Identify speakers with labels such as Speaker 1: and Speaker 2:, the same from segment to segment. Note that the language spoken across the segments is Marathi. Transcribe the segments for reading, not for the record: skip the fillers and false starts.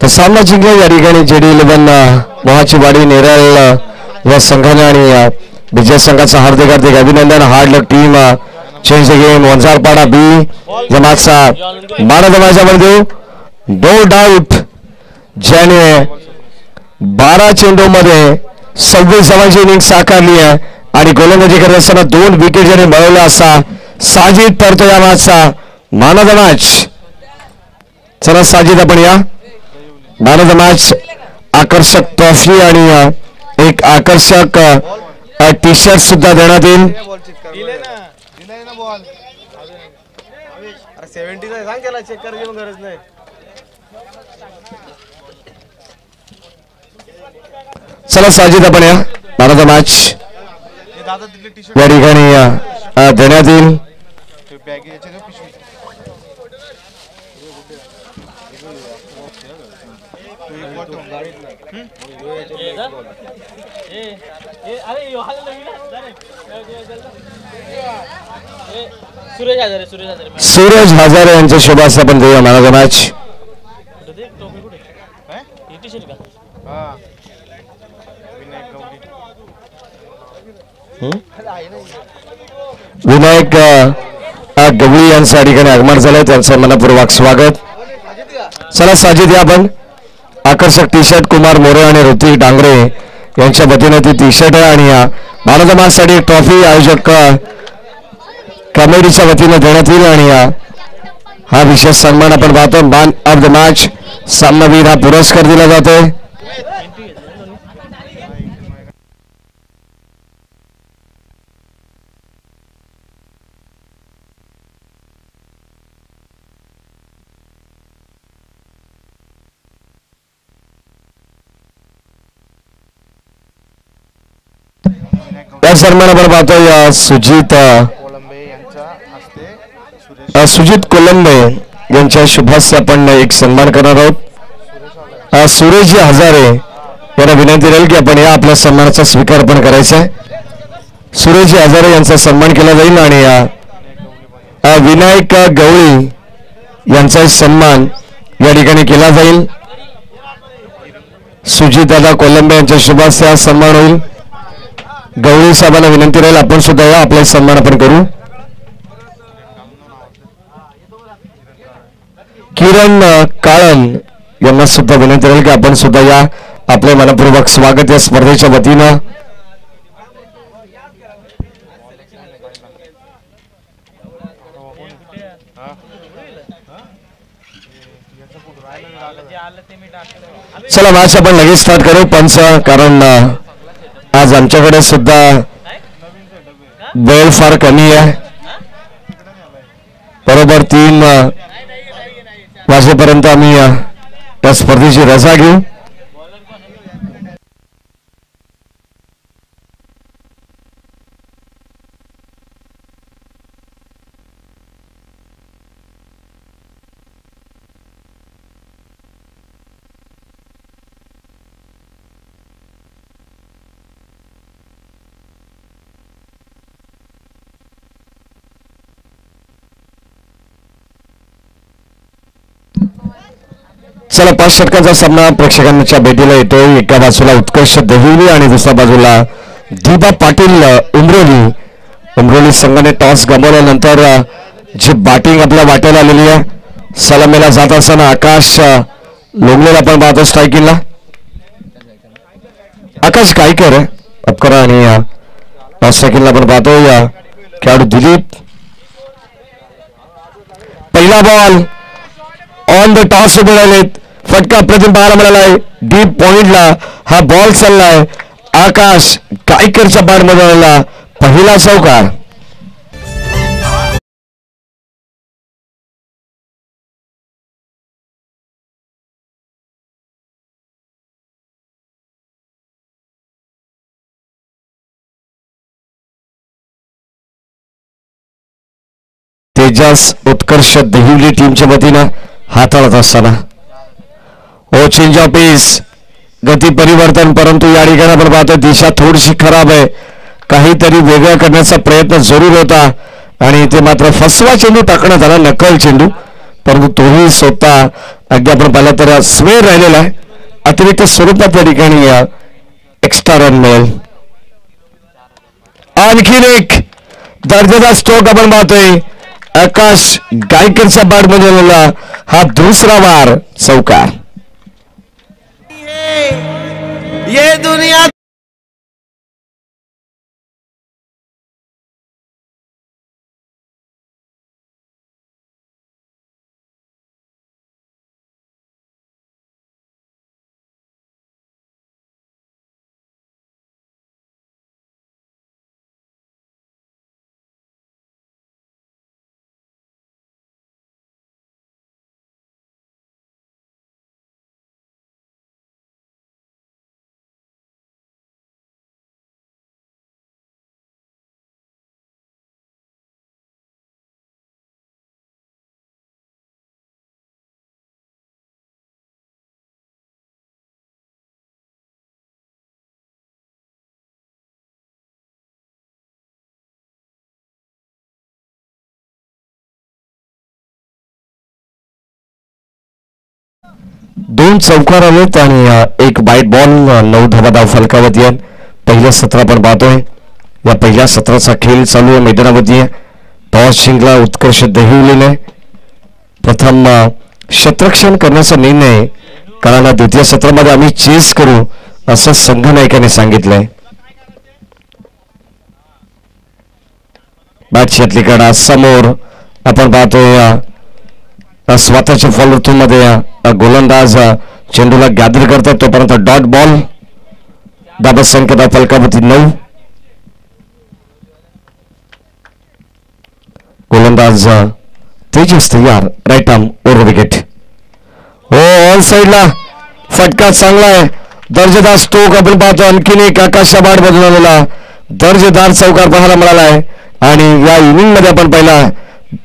Speaker 1: तर सामना जिंकला या ठिकाणी जेडी 11 मोहाचीवाडी नेरळ या संघाने आणि विजय संघाचा हार्दिक हार्दिक अभिनंदन. Hard luck team change the game. Vanjarpada B जमातचा मान ऑफ द मॅच आपण देऊ. नो डाऊट ज्याने 12 चेंडूमध्ये 26 धावांची इनिंग साकारली आहे आणि गोलंदाजी करत असताना 2 विकेट ज्याने मिळवल्या असा साजिद ठरतो या मॅचचा मान ऑफ द मॅच. चला साजिद आपण या मान ऑफ द मॅच आकर्षक ट्रॉफी आणि एक आकर्षक टी शर्ट सुद्धा देण्यात येईल. चला साजिद आपण या मान ऑफ द मॅच या ठिकाणी देण्यात येईल. सूरज हजारे यांच्या शुभास आपण देऊया मान ऑफ द मॅच. विनायक गवळी यांच्या ठिकाणी आगमन झालंय त्यांचं मनपूर्वक स्वागत. चला साजिद या आपण आकर्षक टी शर्ट कुमार मोरे आणि ऋतिक डांगरे यांच्या वतीने ती टी शर्ट आहे आणि मान ऑफ द मॅच साठी ट्रॉफी आयोजक कमिटीच्या वतीने देण्यात येईल आणि हा विशेष सन्मान आपण पाहतो. मॅन ऑफ द मॅच सामनावीर हा पुरस्कार दिला जातोय. या सन्मान आपण पाहतोय सुजित कोलंबे यांच्या शुभास आपण एक सन्मान करणार आहोत. सुरेशजी हजारे यांना विनंती राहील की आपण या आपल्या सन्मानाचा स्वीकार पण करायचा आहे. सुरेशजी हजारे यांचा सन्मान केला जाईल आणि विनायक गवळी यांचा सन्मान या ठिकाणी केला जाईल. सुजित दादा कोलंबे यांच्या शुभास हा सन्मान होईल. गवळी साहेबांना विनंती राहील आपण सुद्धा या आपला सन्मान आपण करू. किरण काळन यांना सुद्धा विनंती राहील की आपण सुद्धा या आपले मनपूर्वक स्वागत या स्पर्धेच्या वतीनं. चला मॅच आपण लगेच स्टार्ट करू पंच, कारण आज आमच्याकडे सुद्धा वेळ फार कमी आहे. बरोबर 3 वाजेपर्यंत आम्ही या स्पर्धेची रजा घेऊ. चला 5 षटकांचा सामना प्रेक्षकांच्या भेटीला येतोय. एका बाजूला उत्कर्ष देहिवली आणि दुसऱ्या बाजूला दीपा पाटील उमरोली संघाने टॉस गमावल्यानंतर जी बॅटिंग आपल्या वाट्याला आलेली आहे. सलामीला जात असताना आकाश लोंगलेला आपण पाहतो स्ट्रायकिंगला. आकाश गायकर अपकरा आणि स्ट्रायकिंगला आपण पाहतो या खेळाडू दिलीप. पहिला बॉल ऑन द टॉस उभे राहिलेत. फटका अप्रतिम पाहायला मिळालाय. डीप पॉइंटला हा बॉल चाललाय. आकाश गायकरच्या बॅटमध्ये आलेला पहिला चौकार. तेजस उत्कर्ष देहिवली टीमच्या वतीनं हाताळत असताना चेंज ऑफ पेस गती परिवर्तन, परंतु या ठिकाणी आपण पाहतो दिशा थोडीशी खराब आहे. काहीतरी वेगळं करण्याचा प्रयत्न जरूर होता आणि ते मात्र फसवा चेंडू टाकण्यात आला, नकल चेंडू, परंतु तोही स्वतः अगदी आपण पाहिलं तर स्वेर राहिलेला आहे. अतिरिक्त स्वरूपात त्या ठिकाणी एक्स्ट्रा रन मिळेल. आणखीन एक दर्जेदार स्ट्रोक आपण पाहतोय. आकाश गायकरचा बॅट मध्ये हा दुसरा वार चौकार.
Speaker 2: ये दुनिया
Speaker 1: दोन चौकार आलेत आणि एक वाईट बॉल. 9 धावा फलकावरती आहे. पहिलं सत्र आपण पाहतोय. या पहिल्या सत्राचा खेळ चालू आहे मैदानावरती. टॉस जिंकला उत्कर्ष देहिवलीने. प्रथम क्षेत्ररक्षण करण्याचा निर्णय कारण द्वितीय सत्रामध्ये आम्ही चेस करू असं संघनायकाने सांगितलंय. बॅटची आतली कडा समोर आपण पाहतोय. स्वतःच्या फॉलो ऋतू मध्ये गोलंदाज चेंडूला गॅदर करतात तोपर्यंत डॉट बॉल. दाबा संख्या फलकावरती 9. गोलंदाज तेजस तयार. Right arm over wicket. हो ऑन साईडला फटका चांगला आहे. दर्जेदार स्ट्रोक आपण पाहतो. आणखीन एक आकाशच्या बॅट मधून आलेला दर्जेदार चौकार पाहायला मिळाला आहे. आणि या इनिंग मध्ये आपण पहिला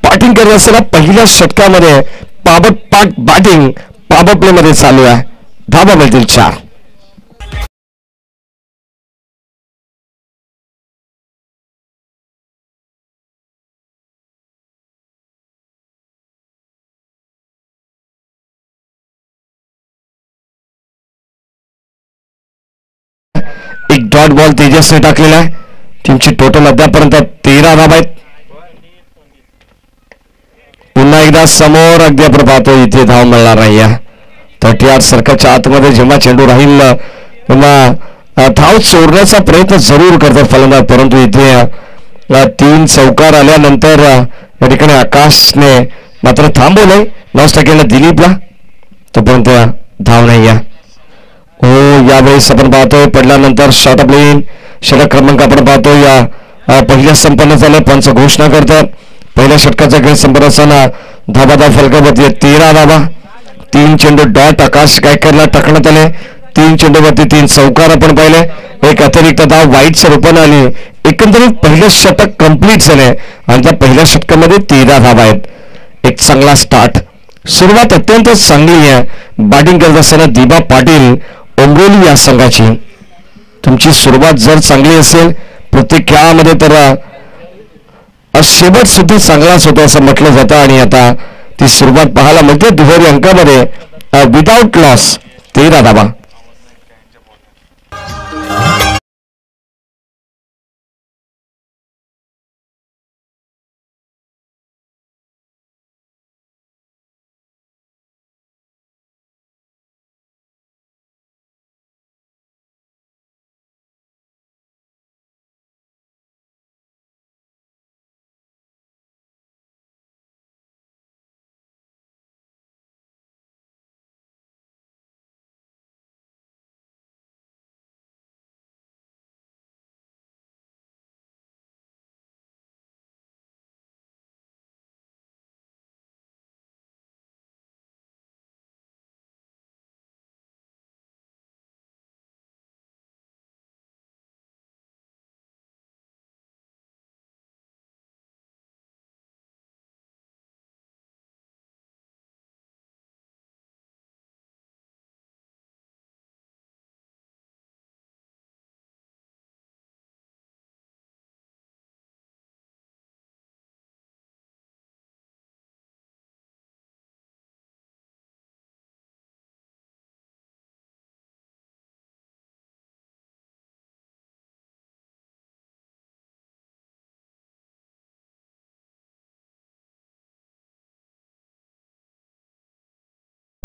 Speaker 1: बॅटिंग करत असताना पहिल्या षटकामध्ये पाठ बॅटिंग पॉवर प्ले मध्ये चालू आहे. धाबा मिळतील 4. एक डॉट बॉल तेजसने टाकलेला आहे. टीमची टोटल अद्यापर्यंत 13 धावा आहेत. पुन्हा एकदा समोर अगदी आपण पाहतो इथे धाव मिळणार नाही. 38 सर्कलच्या आतमध्ये जेव्हा चेंडू राहील तेव्हा धाव चोरण्याचा प्रयत्न जरूर करतात फलंदाज. परंतु इथे 3 चौकार आल्यानंतर या ठिकाणी आकाशने मात्र थांबवलंय. 9 सेकंड दिलीपला तोपर्यंत धाव नाही आहे. हो यावेळेस आपण पाहतोय पडल्यानंतर शॉर्ट ऑफ लेन षटक क्रमांक आपण पाहतो. या पहिल्या संपन्न झालं. पंच घोषणा करतात पहिल्या षटकाचा खेळ संपन्न असताना धाबा फलकावरती 13 धावा. 3 चेंडू डॉट आकाश गायकरला टाकण्यात आले. 3 चेंडूवरती 3 चौकार आपण पाहिले. एक अतिरिक्त धाव वाईटच्या रूपाने आली. एकंदरीत पहिलं षटक कंप्लीट झालंय आणि त्या पहिल्या षटकामध्ये 13 धावा आहेत. एक चांगला स्टार्ट. सुरुवात अत्यंत चांगली आहे. बॅटिंग करत असताना दिबा पाटील ओंबोली या संघाची. तुमची सुरुवात जर चांगली असेल प्रत्येक खेळामध्ये तर शेवट सुद्धा चांगलाच होतो असं म्हटलं जातं. आणि आता ती सुरुवात पाहायला मिळते. दुहेरी अंकामध्ये विदाउट लॉस 13 धावा.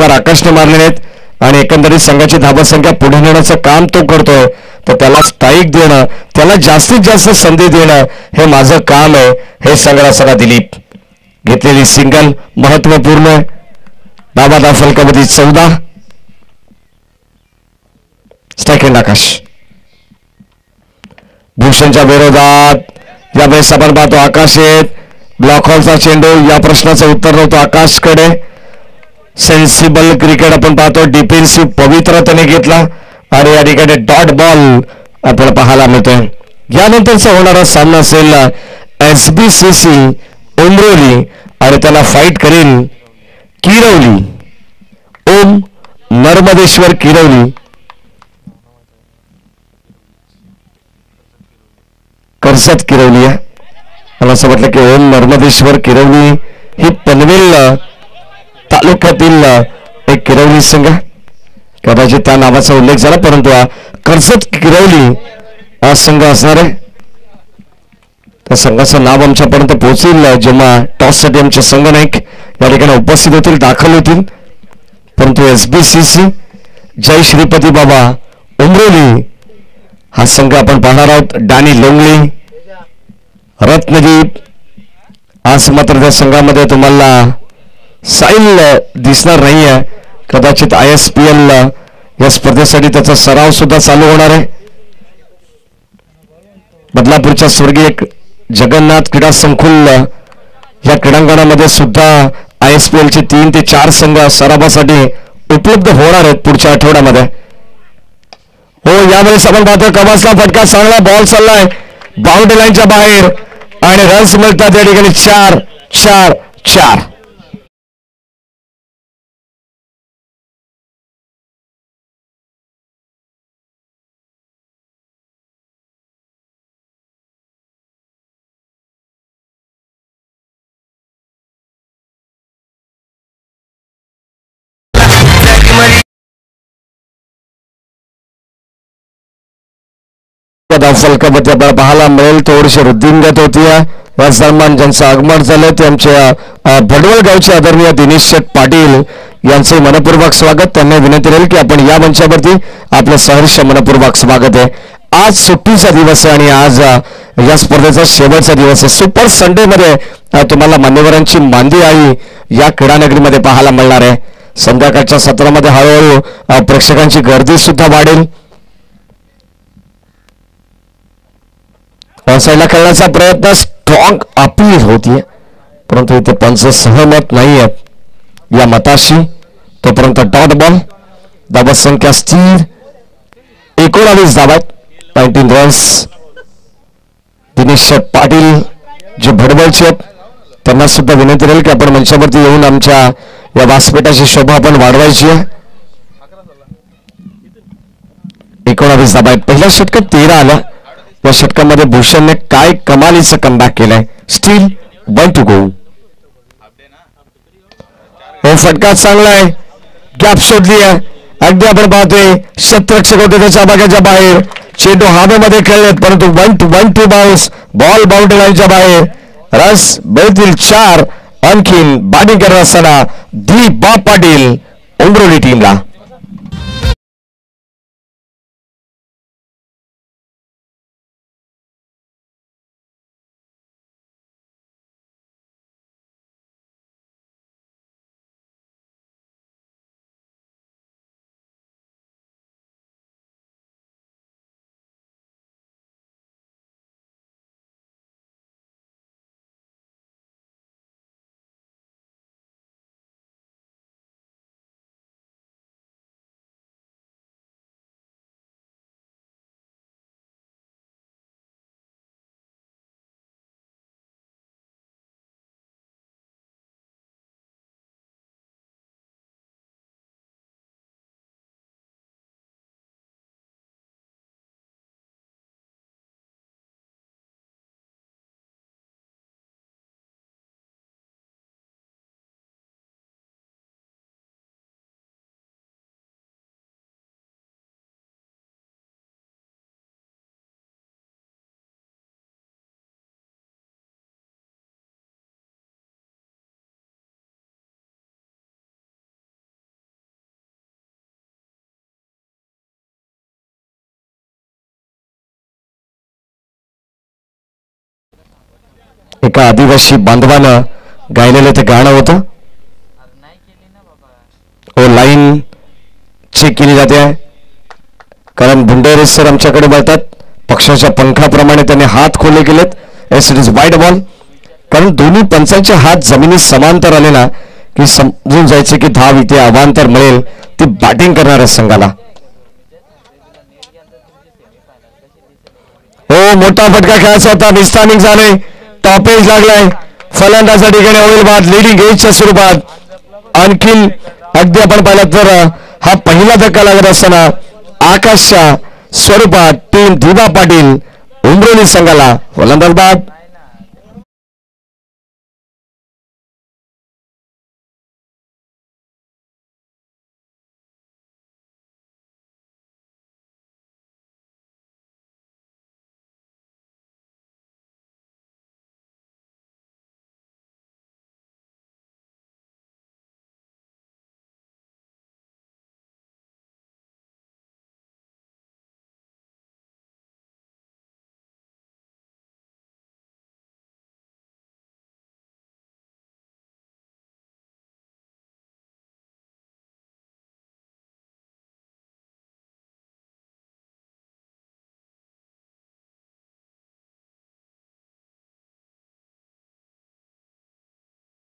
Speaker 1: आकाशने मारले आहेत आणि एकंदरीत संघाची धावसंख्या पुढे नेण्याचं काम तो करतोय. तर त्याला स्ट्राईक देणं, त्याला जास्तीत जास्त संधी देणं हे माझं काम आहे. हे संघाला दिलीप घेतलेली सिंगल महत्वपूर्ण. दाबादा फलकामध्ये 14. सेकंड आकाश भूषणच्या विरोधात यावेळेस आपण पाहतो आकाश आहेत. ब्लॉक हॉलचा चेंडू, या प्रश्नाचं उत्तर नव्हतं आकाशकडे. सेन्सिबल क्रिकेट आपण पाहतो, डिफेन्सिव्ह पवित्रतेने घेतला आणि या ठिकाणी डॉट बॉल आपल्याला पाहायला मिळतोय. यानंतरचा होणारा सामना असेल SBCC उमरोली आणि त्याला फाईट करेल किरवली, ओम नर्मदेश्वर किरवली. कर्जत किरवली आहे. मला असं वाटलं की ओम नर्मदेश्वर किरवली ही पनवेल तालुक्यातील एक किरवली संघ, कदाचित त्या नावाचा उल्लेख झाला, परंतु कर्जत किरवली हा संघ असणार आहे. त्या संघाचं नाव आमच्यापर्यंत पोहोचेल जेव्हा टॉससाठी आमचे संघनायक या ठिकाणी उपस्थित होतील, दाखल होतील. परंतु SBCC जय श्रीपती बाबा उमरोली हा संघ आपण पाहणार आहोत. डॅनी लोंगली, रत्नदीप. आज मात्र त्या संघामध्ये तुम्हाला साईल दिसणार नाहीये. कदाचित ISPL या स्पर्धेसाठी त्याचा सराव सुद्धा चालू होणार आहे. बदलापूरच्या स्वर्गीय जगन्नाथ क्रीडा संकुल या क्रीडांगणामध्ये सुद्धा ISPL चे 3 ते 4 संघ सरावासाठी उपलब्ध होणार आहेत पुढच्या आठवड्यामध्ये. हो, यावेळेस आपण पाहतो कमासला फटका, चांगला बॉल चाललाय बाउंड्री लाईनच्या बाहेर आणि रन्स मिळतात या ठिकाणी 4-4-4. फलकामध्ये आपल्याला पाहायला मिळेल थोडीशी वृद्धिंगत होती. या सन्मान ज्यांचं आगमन झालं ते आमच्या भडवळ गावचे आदरणीय दिनेश शेठ पाटील यांचे मनपूर्वक स्वागत. त्यांना विनंती राहील की आपण या मंचावरती आपलं सहर्ष मनपूर्वक स्वागत आहे. आज सुट्टीचा दिवस आहे आणि आज या स्पर्धेचा शेवटचा दिवस आहे. सुपर संडे मध्ये तुम्हाला मान्यवरांची मांदी आई या क्रीडानगरीमध्ये पाहायला मिळणार आहे. संध्याकाळच्या सत्रामध्ये हळूहळू प्रेक्षकांची गर्दी सुद्धा वाढेल. साईडला खेळण्याचा प्रयत्न, स्ट्रॉंग अपील होतीये, परंतु इथे पंच सहमत नाही आहेत या मताशी. तोपर्यंत डॉट बॉल, धावा संख्या स्थिर 19 धावात, 19 रन्स. दिनेश पाटील जे भडबळचे आहेत त्यांना सुद्धा विनंती राहील की आपण मंचावरती येऊन आमच्या या व्यासपीठाची शोभा आपण वाढवायची आहे. 19 धावा आहेत. पहिल्या षटकात 13 आल्या. या षटकामध्ये भूषणने काय कमालीचं कमबॅक केलंय. Steel 1 to go. हो, फटका चांगला आहे, गॅप शोधली आहे. अगदी आपण पाहतोय शतरक्षक होते त्याच्या भागाच्या बाहेर, चेंडू हवेमध्ये खेळलेत, परंतु 1 to बाउन्स, बॉल बाउंड्री लाईनच्या बाहेर. रस मिळतील 4. आणखीन बॅटिंग करत असताना दिलीप पाटील उमरोली टीमला. एका आदिवासी बांधवानं गायलेलं ते गाणं होतं. ओ लाईन चेक केली जाते कारण बुंडेरे सर आमच्याकडे बोलतात पक्षाच्या पंखाप्रमाणे त्यांनी हात खोले केलेत. S it is wide ball. कारण दोन्ही पंचांचे हात जमिनीत समांतर आले ना की समजून जायचे की धाव इथे अवांतर मिळेल ती बॅटिंग करणाऱ्या संघाला. हो मोठा फटका खेळायचा होता. विस्थानिक झाले. टॉपेज लागलाय. फलंदाजा ठिकाणी होईल बाद लीडिंग एजच्या स्वरूपात. आणखीन अगदी आपण पाहिलं तर हा पहिला धक्का लागत असताना आकाशच्या स्वरूपात टीम दिवा पाटील उमरोली संघाला फलंदाज बाद.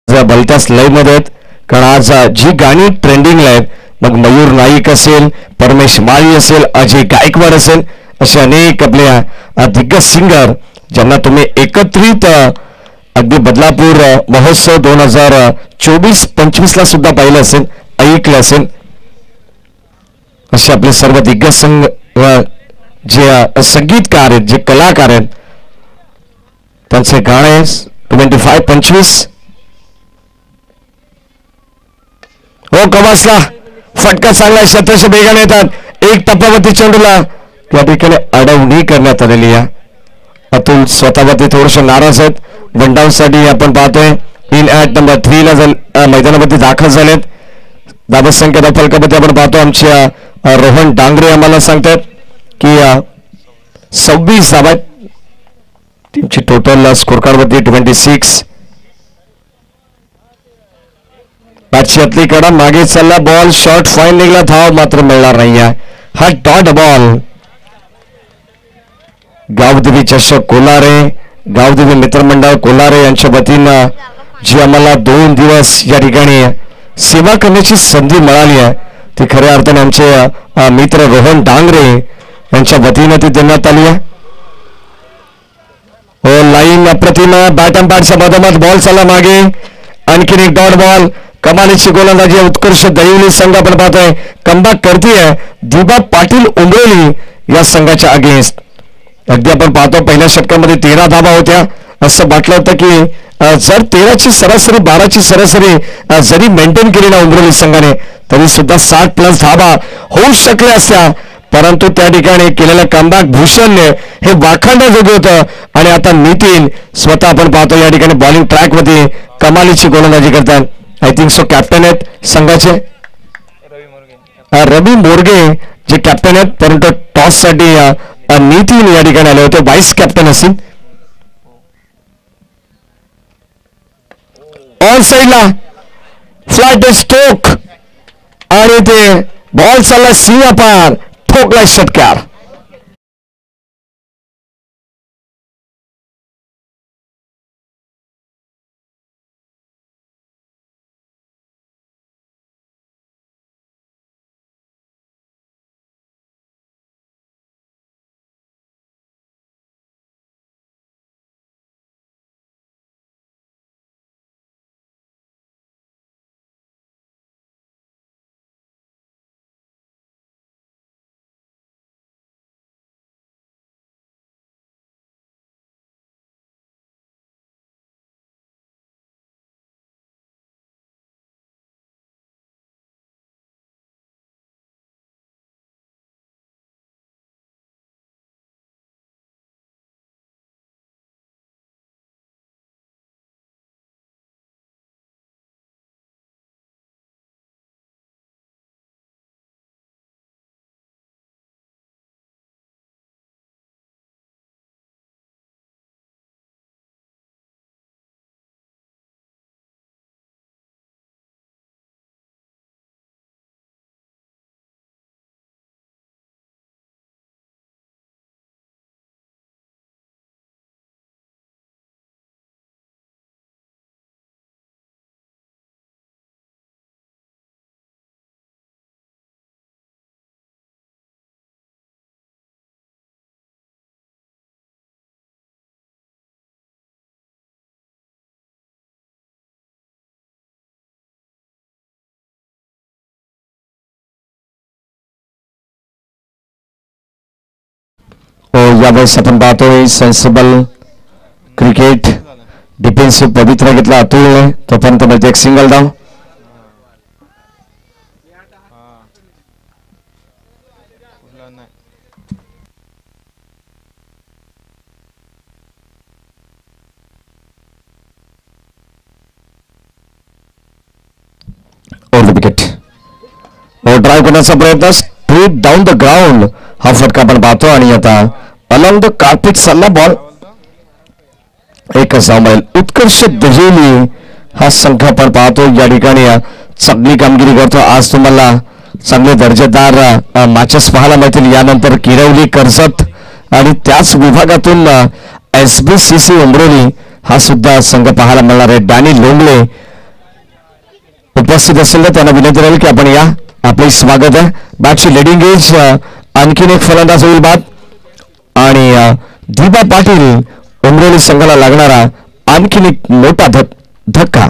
Speaker 1: भलत्याच लय मध्ये आहेत कारण आज जी गाणी ट्रेंडिंगला आहेत मग मयूर नाईक असेल परमेश माळी असेल अजय गायकवाड असेल असे अनेक आपल्या दिग्गज सिंगर ज्यांना तुम्ही एकत्रित अगदी बदलापूर महोत्सव 2024-25 ला सुद्धा पाहिलं असेल ऐकलं असेल असे आपले सर्व दिग्गज संघ जे संगीतकार आहेत जे कलाकार आहेत त्यांचे गाणे 25 हो कमासला फटका चांगला शतश वेगाने येतात. एक टप्प्यावरती चेंडूला त्या ठिकाणी अडवणी करण्यात आलेली आहे. अतुल स्वतःवरती थोडंसं नाराज आहेत. वन डाऊन साठी आपण पाहतोय इन ॲट नंबर 3 ला मैदानावरती दाखल झालेत. दाबत संख्या फलकामध्ये आपण पाहतो आमच्या रोहन डांगरे आम्हाला सांगतात की 26 धावा टीमची टोटल स्कोर कार्ड वरती 26. बादशातली कडा मागे चालला बॉल शॉर्ट फाईन निघला धाव मात्र मिळणार नाही आहे. हा डॉट बॉल. गावदेवी चषक कोलारे गावदेवी मित्रमंडळ कोलारे यांच्या वतीनं जी आम्हाला 2 दिवस या ठिकाणी सेवा करण्याची संधी मिळाली आहे ती खऱ्या अर्थाने आमचे मित्र रोहन डांगरे यांच्या वतीनं ती देण्यात आली आहे. हो लाईन अप्रतिम बॅट अँड बॅटच्या मधोमध बॉल चालला मागे. आणखीन एक डॉट बॉल. कमालीची गोलंदाजी उत्कर्ष दैवली संघ आपण पाहतोय कमबॅक करतेय दिबा पाटील उमरोली या संघाच्या अगेन्स्ट. अगदी आपण पाहतो पहिल्या षटकामध्ये 13 धावा होत्या. असं वाटलं होतं की जर 13ची सरासरी 12ची सरासरी जरी मेंटेन केली ना उमरोली संघाने तरी सुद्धा 60+ धावा होऊ शकल्या असत्या परंतु त्या ठिकाणी केलेलं कमबॅक भूषणने हे वाखाणण्याजोगे होतं. आणि आता नितीन स्वतः आपण पाहतो या ठिकाणी बॉलिंग ट्रॅक मध्ये कमालीची गोलंदाजी करतात. आय थिंक सो कॅप्टन आहेत संघाचे रवी मोरगे जे कॅप्टन आहेत परंतु टॉस साठी नितीन या ठिकाणी आले होते व्हाईस कॅप्टन असतील. ऑन साईडला फ्लॅट स्ट्रोक आणि ते बॉल चालला सीमा पार ठोकला षटकार. यावेळेस आपण पाहतोय सेन्सिबल क्रिकेट डिफेन्सिव्ह पवित्र घेतला अतुलने, तोपर्यंत मिळते एक सिंगल डाव. विकेट. ड्राईव्ह करण्याचा प्रयत्न स्ट्रेट डाऊन द ग्राउंड हा फटका आपण पाहतो आणि आता अलॉंग द कार्पेट चालला बॉल. एकच धाव मिळेल. उत्कर्ष दजेली हा संघ आपण पाहतो या ठिकाणी चांगली कामगिरी करतो. आज तुम्हाला चांगले दर्जेदार मॅचेस पाहायला मिळतील. यानंतर किरवली, कर्जत आणि त्याच विभागातून SBCC उमरोली हा सुद्धा संघ पाहायला मिळणार आहे. डॅनी लोंगले उपस्थित असेल तर त्यांना विनंती राहील की आपण या. आपले स्वागत आहे. बॅटची लिडिंग एज आणखीन एक फलंदाज होईल बाद आणि दिबा पाटील उमरोली संघाला लागणारा आणखीन एक मोठा धक्का.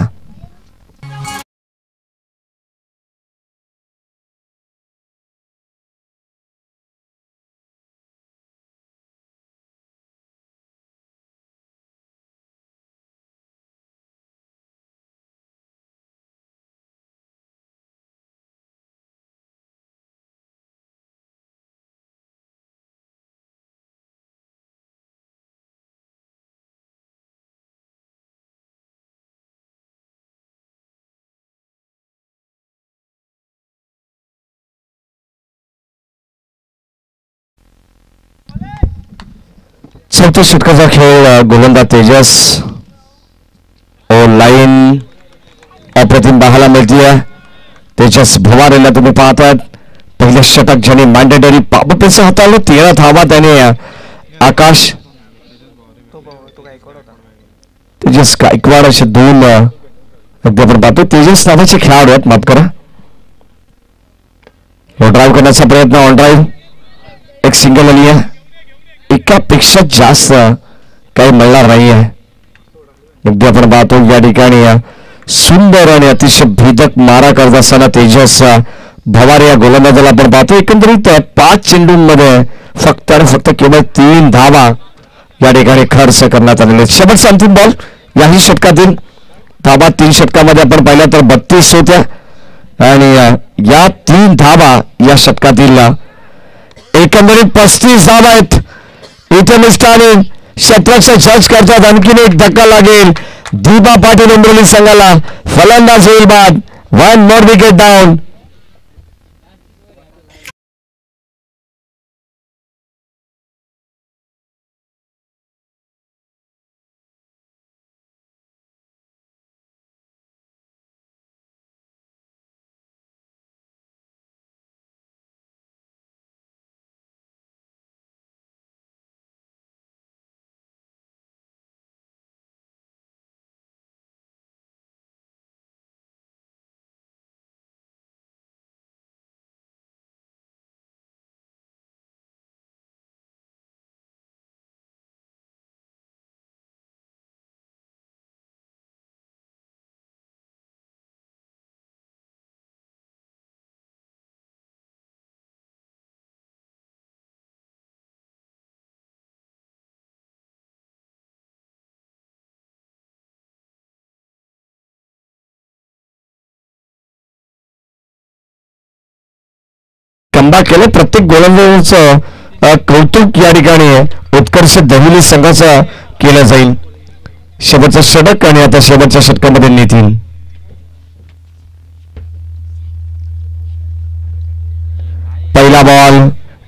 Speaker 1: चौथ्या षटकाचा खेळ. गोलंदाज तेजस लाईन अप्रतिम पाहायला मिळते. तेजस भवारेला तुम्ही पाहतात. पहिलं षटक ज्याने मॅन्डेटरी पाबपेचा हाताळलं. 13 धावा त्याने. आकाश तेजस गायकवाड असे दोन अगदी आपण पाहतो. तेजस नावाचे खेळाडू आहेत, माफ करा. ड्राईव्ह करण्याचा प्रयत्न. ऑन ड्राईव्ह एक सिंगल आली आहे. एकापेक्षा जास्त काही मिळणार नाही आहे. अगदी आपण पाहतो या ठिकाणी सुंदर आणि अतिशय भेदक मारा करत असताना तेजस भवारे या गोलंदाजाला आपण पाहतो. एकंदरीत 5 चेंडूंमध्ये फक्त आणि फक्त केवळ 3 धावा या ठिकाणी खर्च करण्यात आलेले. शेवटचा अंतिम बॉल याही षटकातील. धावा 3 षटकामध्ये आपण पाहिल्या तर 32 होत्या आणि या 3 धावा या षटकातील एकंदरीत 35 धावा आहेत. इथे मिस्टाने शतरक्षक जज करतात. आणखीन एक धक्का लागेल. दिबा पाटील उमरोली संघाला फलंदाज होईल बाद. 1 मोर विकेट डाऊन. कंबॅक केलं. प्रत्येक गोलंदाजाचं कौतुक या ठिकाणी उत्कर्ष दहिली संघाचा केलं जाईल. शेवटचा षटक आणि आता शेवटच्या षटकामध्ये नितीन. पहिला बॉल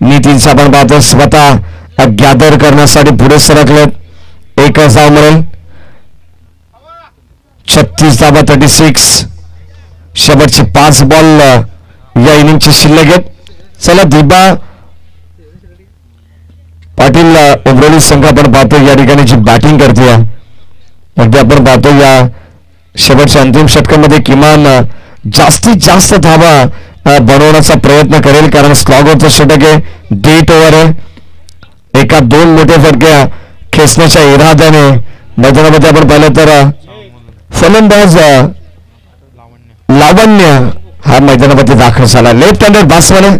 Speaker 1: नितीनचा आपण पाहतो. स्वतः गॅदर करण्यासाठी पुढे सरकले. एकच धाव मिळेल. 36 धावा 36. शेवटचे 5 बॉल या इनिंगचे शिल्लक आहेत. चला दिबा पाटील उमरोली संघ आपण पाहतो या ठिकाणी जी बॅटिंग करते. अगदी आपण पाहतो या शेवटच्या अंतिम षटकामध्ये किमान जास्तीत जास्त धावा बनवण्याचा प्रयत्न करेल. कारण स्लॉगरचं षटक आहे. डेट ओव्हर आहे. एका 2 मोठे फटके खेचण्याच्या इराद्याने मैदानामध्ये आपण पाहिलं तर फलंदाज लावण्य हा मैदानामध्ये दाखल झाला. लेफ्ट हँडेड बॅट्समन आहे.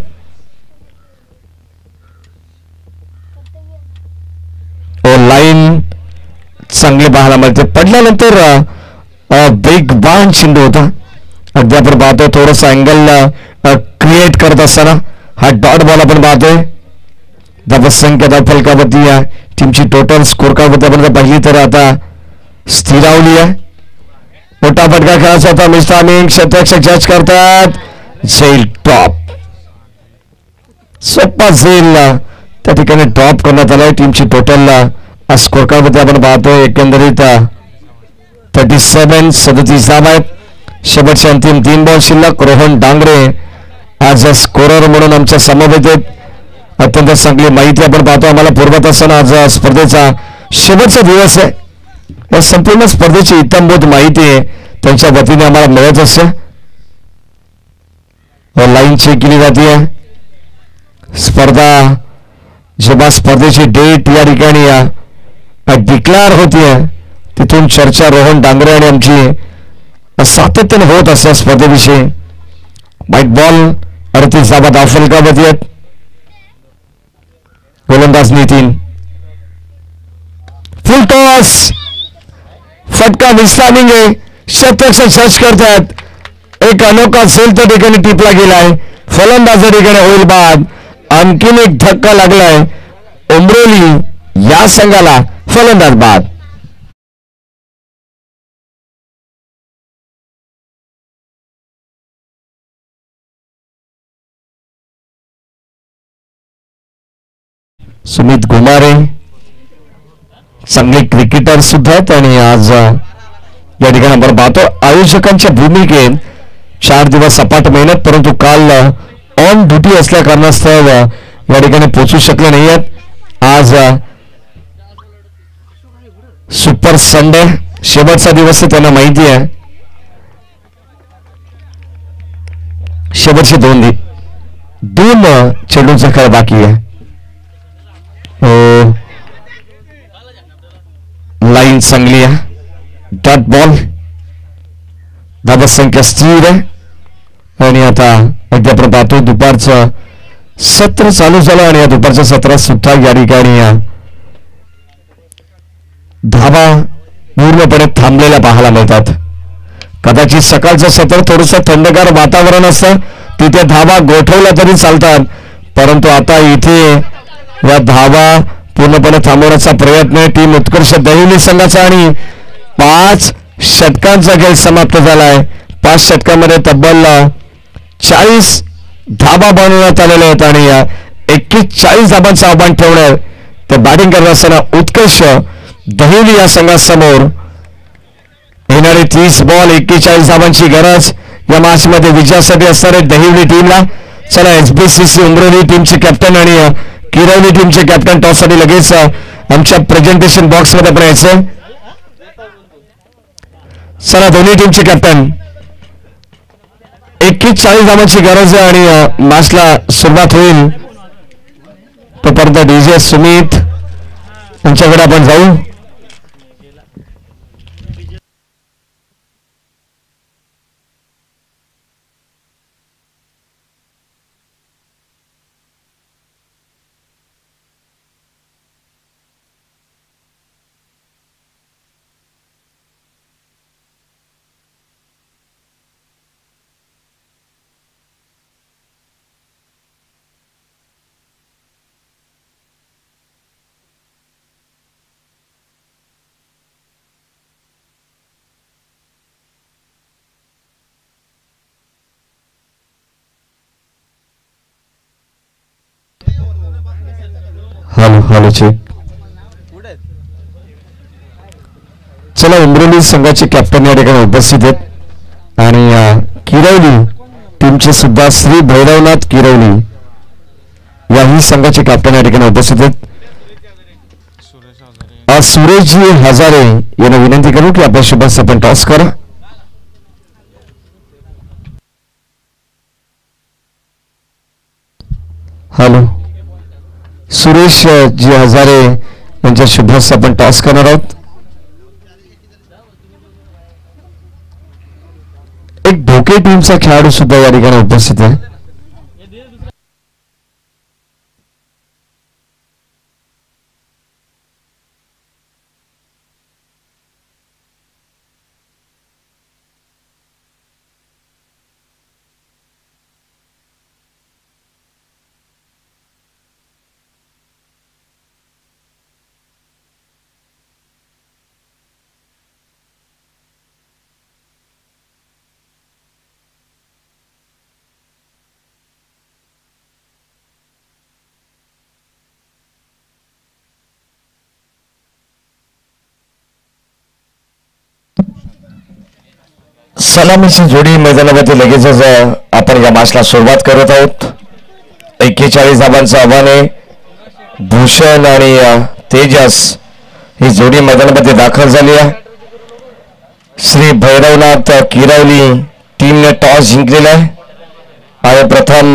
Speaker 1: चांगले पाहायला मिळते. पडल्यानंतर वेगवान चेंडू होता. अगदी आपण पाहतोय थोडस अँगल क्रिएट करत असताना हा डॉट बॉल आपण पाहतोय. धावसंख्या फलकावरती या टीमची टोटल स्कोर कार्ड आपण पाहिली तर आता स्थिरावली आहे. मोठा फटका खेळायचा होता. मिस्टामिंग क्षेत्ररक्षक जज करतात. झेल टॉप सोपा झेल त्या ठिकाणी ड्रॉप करण्यात आलाय. टीमची टोटल स्कोर कार्ड मध्ये आपण पाहतोय एकंदरीत 37 धावा आहेत. शेवटचे अंतिम 3 बॉल शिल्लक. रोहन डांगरे आज स्कोरर म्हणून आमच्या समवेत आहेत. अत्यंत चांगली माहिती आपण पाहतो. आम्हाला पूर्वत असताना आज स्पर्धेचा शेवटचा दिवस आहे. या संपूर्ण स्पर्धेची इत्थंभूत माहिती त्यांच्या वतीने आम्हाला मिळत असते. लाईन चेक केली जाते. स्पर्धा जेव्हा स्पर्धेची डेट या ठिकाणी डिक्लेअर होतीये तिथून चर्चा रोहन डांगरे आणि आमची सातत्याने होत असते स्पर्धेविषयी. व्हाईट बॉल 38 धावा दाफलकावरती आहेत. गोलंदाज नितीन. फुल टॉस फटका विस्लामिंग आहे. क्षेत्ररक्षक सर्च करतात. एक अनोखा सेल त्या ठिकाणी टिपला गेलाय. फलंदाज ठिकाणी होईल बाद. आणखीन एक धक्का लागलाय. उमरोली या संघाला फलंदाज बाद. सुमित घुमारे चांगले क्रिकेटर सुद्धा आहेत आणि आज या ठिकाणी आपण पाहतो आयोजकांच्या भूमिकेत 4 दिवस सपाट मेहनत परंतु काल ऑन ड्युटी असल्या कारणास्तव या ठिकाणी पोहोचू शकले नाही आहेत. आज सुपर संडे शेवटचा दिवस त्यांना माहिती आहे. शेवटचे 2 चेंडूंचा खेळ बाकी आहे. लाईन चांगली आहे. डॉट बॉल धावसंख्या स्थिर आहे आणि आता अद्याप पाहतो दुपारचं सत्र चालू झालं आणि या दुपारच्या सत्रात सुद्धा या ठिकाणी धावा पूर्णपणे थांबलेल्या पाहायला मिळतात. कदाचित सकाळचं सत्र थोडंसं थंडगार वातावरण असतं तिथे धावा गोठवल्या तरी चालतात परंतु आता इथे या धावा पूर्णपणे थांबवण्याचा प्रयत्न आहे टीम उत्कर्ष दहिवली संघाचा आणि 5 षटकांचा खेळ समाप्त झालाय. 5 षटकांमध्ये तब्बल 40 धावा बनवण्यात आलेल्या आहेत आणि 41 धाबांचं आव्हान ठेवणार ते बॅटिंग करत असताना उत्कर्ष दहिवली या संघासमोर येणारे 30 बॉल 41 धाबांची गरज या मॅच मध्ये विजयासाठी असणारे दहिवली टीमला. चला एसबीसीसी उमरोली टीमचे कॅप्टन आणि किरवली टीमचे कॅप्टन टॉस साठी लगेच आमच्या प्रेझेंटेशन बॉक्स मध्ये आपण यायचं. चला दोन्ही टीमचे कॅप्टन 41 धाबांची गरज आहे आणि मॅचला सुरुवात होईल तोपर्यंत डीजे सुमित यांच्याकडे आपण जाऊ. Hello check. चला उमरोली संघाचे कॅप्टन या ठिकाणी उपस्थित आहेत आणि किरवली टीमचे सुद्धा श्री भैरवनाथ किरवली याही संघाचे कॅप्टन या ठिकाणी उपस्थित आहेत. सुरेशजी हजारे यांना विनंती करू की आपल्या शुभास आपण टॉस करा. हॅलो सुरेश जी हजारे यांच्या शुभास आपण टॉस करणार आहोत. एक भोके टीमचा खेळाडू सुद्धा या ठिकाणी उपस्थित आहे. सलामीची जोडी मैदानामध्ये लगेचच आपण या मॅचला सुरुवात करत आहोत. 41 धावांचं आव्हान आहे. भूषण आणि तेजस ही जोडी मैदानामध्ये दाखल झाली आहे. श्री भैरवनाथ किरवली टीमने टॉस जिंकलेला आहे आणि प्रथम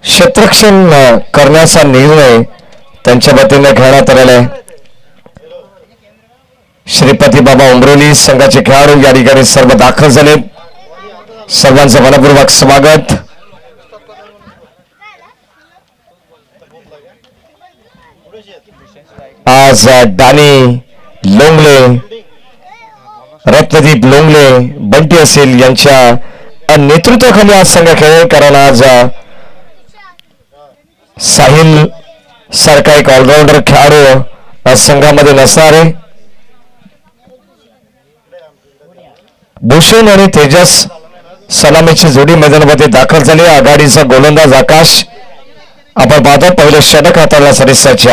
Speaker 1: क्षेत्ररक्षण करण्याचा निर्णय त्यांच्या वतीने घेण्यात आलेला आहे. श्रीपती बाबा उमरोली संघाचे खेळाडू या ठिकाणी सर्व दाखल झाले. सर्वांचं मनपूर्वक स्वागत. आज डानी लोंगले, रत्नदीप लोंगले, बंटी असेल यांच्या नेतृत्वाखाली आज संघ खेळेल. कारण आज साहिल सारखा एक ऑलराऊंडर खेळाडू संघामध्ये नसणार आहे. भूषण आणि तेजस सलामीची जोडी मैदानामध्ये दाखल झाली. आघाडीचा गोलंदाज आकाश आपण पाहतो. पहिले षटक हाताळण्यासाठी सज्ज.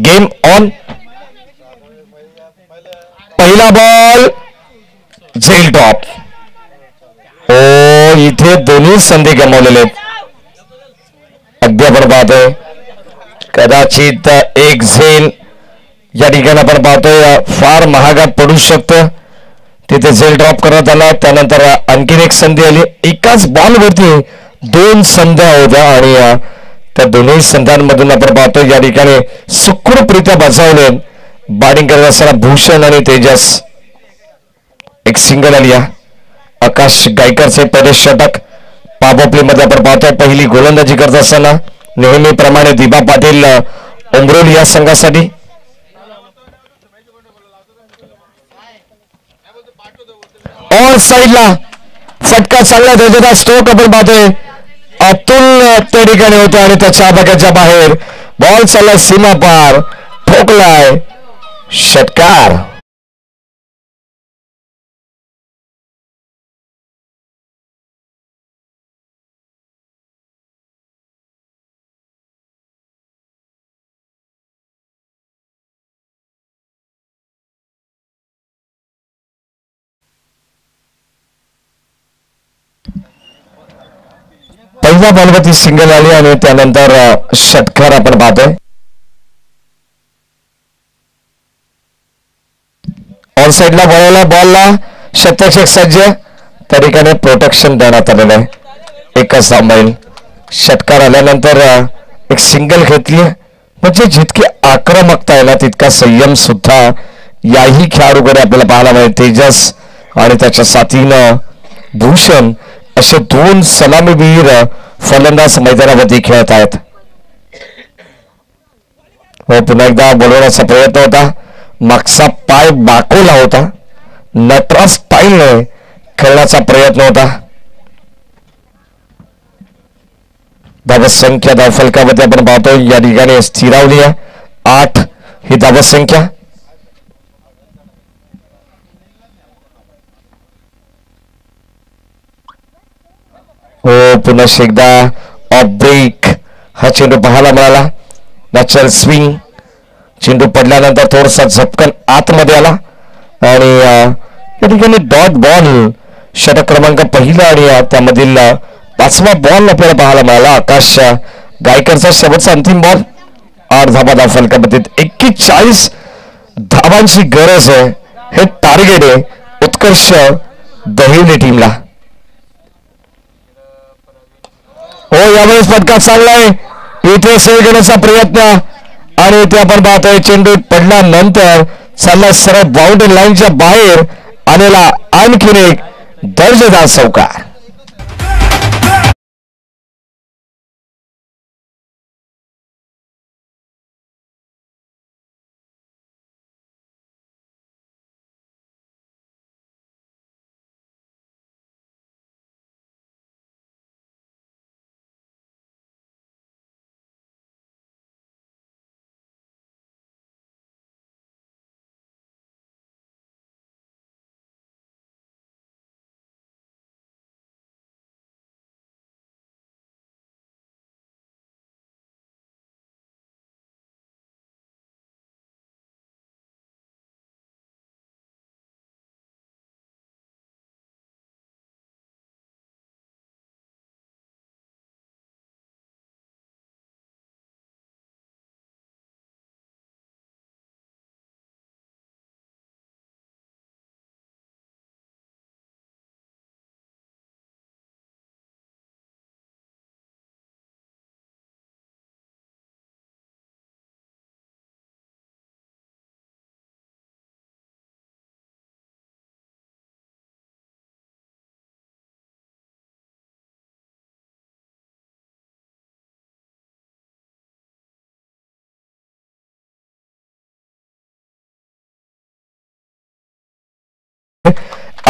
Speaker 1: Game on. पहिला बॉल झेल टॉप. ओ इथे दोन्ही संधी गमावलेले आहेत. अगदी आपण पाहतोय कदाचित एक झेल या ठिकाणी आपण पाहतोय फार महागात पडू शकतं. तिथे झेल ड्रॉप करण्यात आला. त्यानंतर आणखीन एक संधी आली. एकाच बॉलवरती 2 संध्या होत्या आणि त्या दोन्ही संध्यांमधून आपण पाहतो या ठिकाणी सुखरूपरित्या बचावले. बॅटिंग करत असताना भूषण आणि तेजस. एक सिंगल आली. आकाश गायकरचे पहिले षटक पॉवर प्ले मध्ये आपण पाहतो. पहिली गोलंदाजी करत असताना नेहमीप्रमाणे दिबा पाटील उमरोली या संघासाठी. ऑन साईडला फटका चांगला त्याचा स्ट्रोक आपण पाहतोय. अतुल त्या ठिकाणी होते आणि त्याच्या आबाक्याच्या बाहेर बॉल चालला सीमा पार. ठोकलाय षटकार. पहिल्या बॉलवरती सिंगल आली आणि त्यानंतर षटकार आपण पाहतोय. ऑन साईडला बॉलला शतक सज्ज. त्या ठिकाणी प्रोटेक्शन देण्यात आलेलं आहे. एकच धाव. षटकार आल्यानंतर एक सिंगल घेतली. म्हणजे जितकी आक्रमकता आहे ना तितका संयम सुद्धा याही खेळाडूकडे आपल्याला पाहायला मिळेल. तेजस आणि त्याच्या साथीनं भूषण असे 2 सलामीवीर फलंदाज मैदानावरती खेळत आहेत. पुन्हा एकदा बोलवण्याचा प्रयत्न होता. मागचा पाय बाकवला होता. नटराज स्टाईलने खेळण्याचा प्रयत्न होता. धावसंख्या धावफलकामध्ये आपण पाहतो या ठिकाणी स्थिरावली आहे. 8 ही धावसंख्या. हो पुन्हा एकदा ऑफ ब्रेक हा चेंडू पाहायला मिळाला. Natural swing. चेंडू पडल्यानंतर थोडासा झपकन आतमध्ये आला आणि या ठिकाणी डॉट बॉल षटक क्रमांक पहिला आणि त्यामधील 5वा बॉल आपल्याला पाहायला मिळाला. आकाश गायकरचा शेवटचा अंतिम बॉल. 8 धावा धावफलकामध्ये 41 धावांची गरज आहे. हे टार्गेट आहे उत्कर्ष दहिवली टीमला. हो यावेळेस फटका चाललाय. इथे सेव्ह घेण्याचा प्रयत्न आणि इथे आपण पाहतोय चेंडू पडल्यानंतर चालला सरळ बाउंड्री लाईनच्या बाहेर आलेला आणखीन एक दर्जेदार चौकार.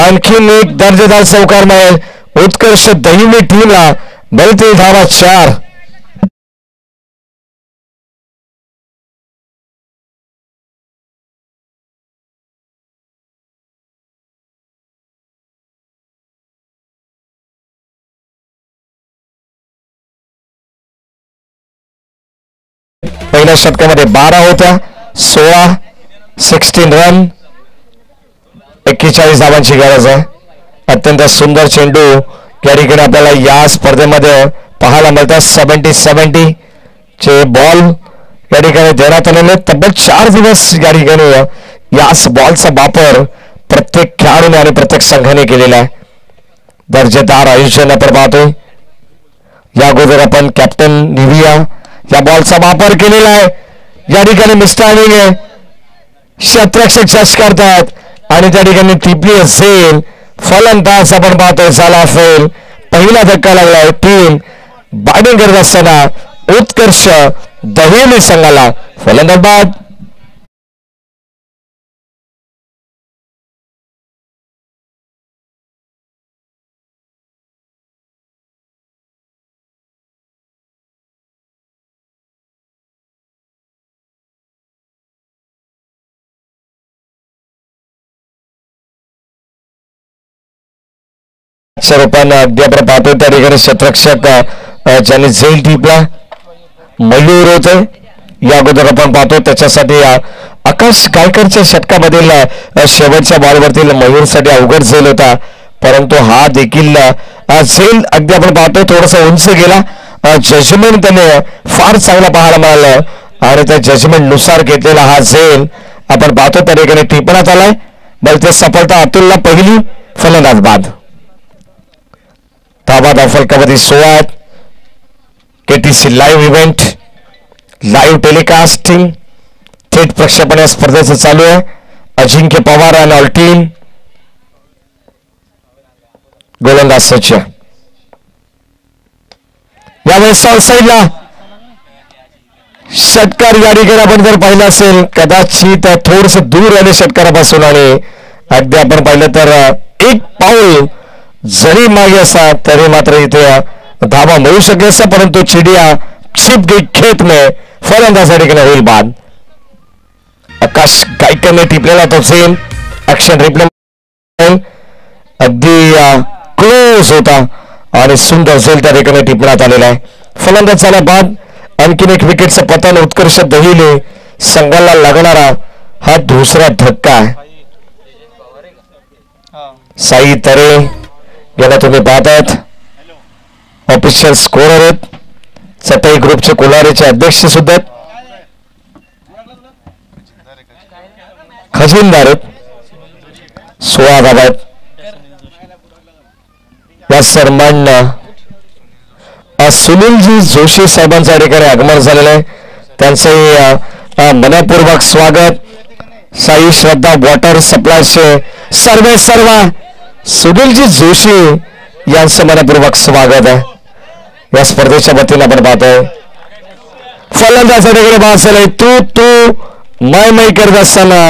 Speaker 1: आणखीन एक दर्जेदार चौकार मिळेल उत्कर्ष दहिवली टीमला. बलतील धावा 4. पहिल्या षटकामध्ये 12 होत्या. 16 रन 41 धावांची गरज आहे. अत्यंत सुंदर चेंडू या ठिकाणी आपल्याला या स्पर्धेमध्ये पाहायला मिळतात. 70 चे बॉल या ठिकाणी देण्यात आलेले. तब्बल 4 दिवस या ठिकाणी याच बॉलचा वापर प्रत्येक खेळाडूने आणि प्रत्येक संघाने केलेला आहे. दर्जेदार आयुष्याने आपण पाहतोय. या अगोदर आपण कॅप्टन निव्हिया या बॉलचा वापर केलेला आहे. या ठिकाणी मिस्टरनिंग आहे. क्षेत्ररक्षक चष करतात आणि त्या ठिकाणी टिपली असेल. फलंदाज आपण पाहतोय झाला फेल. पहिला धक्का लागलाय. टीम बॅटिंग करत असताना उत्कर्ष दहिवली संघाला फलंदाज बाद. स्वरूपानं अगदी आपण पाहतो त्या ठिकाणी क्षेत्ररक्षक ज्यांनी झेल टिपला मयूर होते. या अगोदर आपण पाहतो त्याच्यासाठी आकाश गायकरच्या षटकामधील शेवटच्या बॉलवरती मयूरसाठी अवघड झेल होता. परंतु हा देखील झेल अगदी आपण पाहतो थोडासा उंच गेला. जजमेंट त्याने फार चांगला पाहायला मिळालं आणि त्या जजमेंट नुसार घेतलेला हा झेल आपण पाहतो त्या ठिकाणी टिपण्यात आलाय. बलते सफलता अतुलला पहिली फलंदाज बाद. धावा फलकामध्ये 16. KTC लाईव्ह इव्हेंट लाईव्ह टेलिकास्टिंग थेट प्रक्षेपण या स्पर्धेचं चालू आहे. अजिंक्य पवार आणि ऑल टीम. गोलंदाज सज्ज. यावेळेस साईडला षटकार या ठिकाणी आपण जर पाहिलं असेल कदाचित थोडस दूर आले षटकारापासून आणि अगदी आपण पाहिलं तर एक पाऊल जरी मागे असा तरी मात्र इथे धावा मिळू शकेल असं. परंतु चिडिया छिप गई खेत में फलंदाजासाठी होईल बाद. आकाश गायकरने टिपलेला तो झेल ऍक्शन रिप्ले अगदी क्लोज होता आणि सुंदर झेल त्या ठिकाणी टिपण्यात आलेला आहे. फलंदाज झाला बाद. आणखीन एक विकेटचं पतन उत्कर्ष दहिवली संघाला लागणारा हा दुसरा धक्का आहे. साई तरे गेला तुम्ही पाहतात ऑफिशियल स्कोरर आहेत. चटई ग्रुपचे कोलारेचे अध्यक्ष सुद्धा खजिनदार आहेत. 16 धावा आहेत. या सन्मान सुनीलजी जोशी साहेबांच्या ठिकाणी आगमन झालेलं आहे. त्यांचंही मनपूर्वक स्वागत. साई श्रद्धा वॉटर सप्लायचे सर्व सुनीलजी जोशी यांचं मनपूर्वक स्वागत आहे. या स्पर्धेच्या वतीने आपण पाहतोय फलंदाजाकडे बाजूला तू मै करत असताना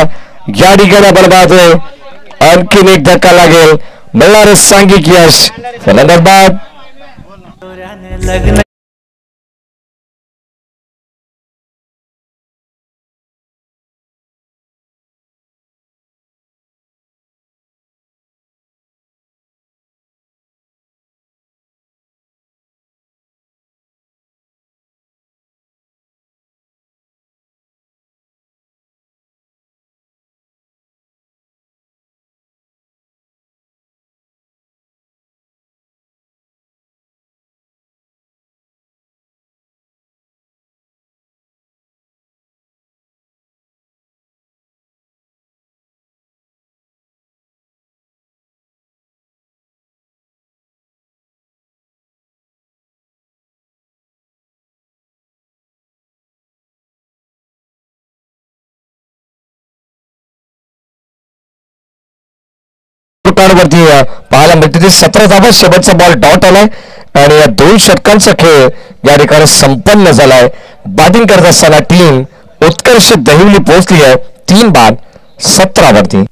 Speaker 1: या ठिकाणी आपण पाहतोय आणखीन एक धक्का लागेल. मिळणार सांघिक यश. फलंदाज बाद. वरती पाहायला मिळते 17 धावा. शेवटचा बॉल डॉट आलाय आणि या 2 षटकांचा खेळ या ठिकाणी संपन्न झालाय. बॅटिंग करत असताना टीम उत्कर्ष दहिवली पोहोचली आहे 3 बाद 17 वरती.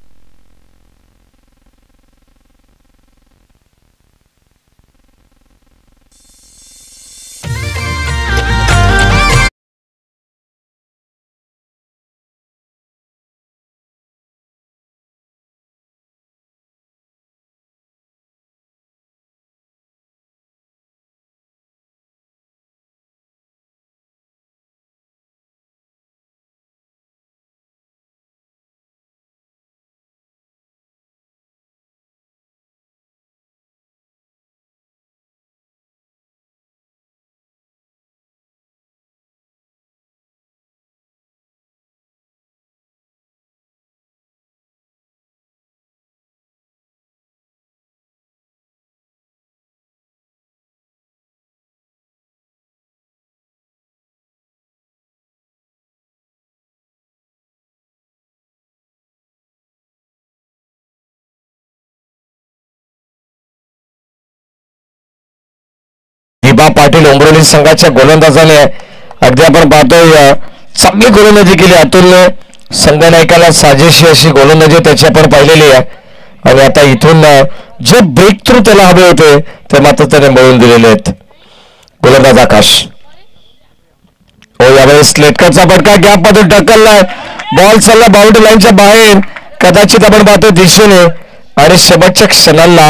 Speaker 1: दिबा पाटील उमरोली संघाच्या गोलंदाजाने अगदी आपण पाहतोय चांगली गोलंदाजी केली अतुलने. संघनायकाला साजेशी अशी गोलंदाजी त्याची आपण पाहिलेली आहे आणि आता इथून जे ब्रेक थ्रू त्याला हवे होते ते मात्र त्याने मिळवून दिलेले आहेत. गोलंदाज आकाश. हो, यावेळेस लेटकरचा फटका गॅप मधून ढकललाय. बॉल चालला बाउंड्री लाईनच्या बाहेर कदाचित आपण पाहतो दिशेने आणि शेवटच्या क्षणाला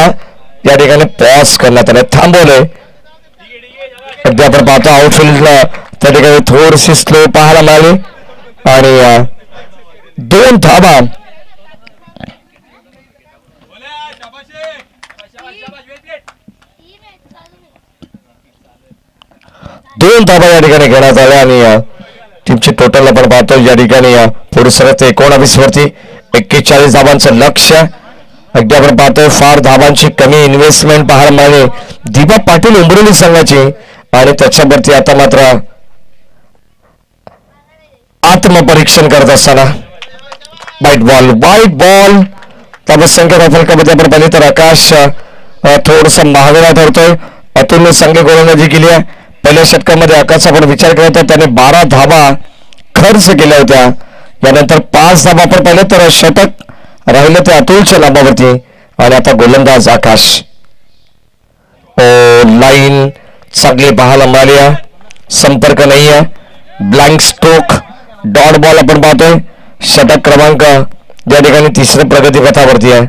Speaker 1: या ठिकाणी पॉज करण्यात आले, थांबवले. अगदी आपण पाहतो आउटफील्डला त्या ठिकाणी थोडीशी स्लो पाहायला मिळाली आणि 2 धाबा. दोन धाबा या ठिकाणी घेण्यात आल्या आणि टीमची टोटल आपण पाहतो या ठिकाणी पुढे सरकते 19 वरती 41 धाबांचं लक्ष्य. अगदी आपण पाहतोय फार धाबांची कमी इन्व्हेस्टमेंट पाहायला मिळाली दिबा पाटील उमरोली संघाची आणि त्याच्यावरती आता मात्र आत्मपरीक्षण करत असताना वाईट बॉल धाबसंख्या फलकामध्ये आपण पाहिले तर आकाश थोडसा महागडा ठरतोय. अतुलने चांगली गोलंदाजी केली आहे. पहिल्या षटकामध्ये आकाशचा आपण विचार केला तर त्याने 12 धाबा खर्च केल्या होत्या. यानंतर 5 धाबा आपण पाहिले तर षटक राहिलं ते अतुलच्या लांबावरती आणि आता गोलंदाज आकाश. लाईन चांगली पाहायला मिळाली आहे, संपर्क नाही आहे. ब्लँक स्ट्रोक डॉट बॉल आपण पाहतोय. षटक क्रमांक या ठिकाणी 3ऱ्या प्रगतीपथावरती आहे.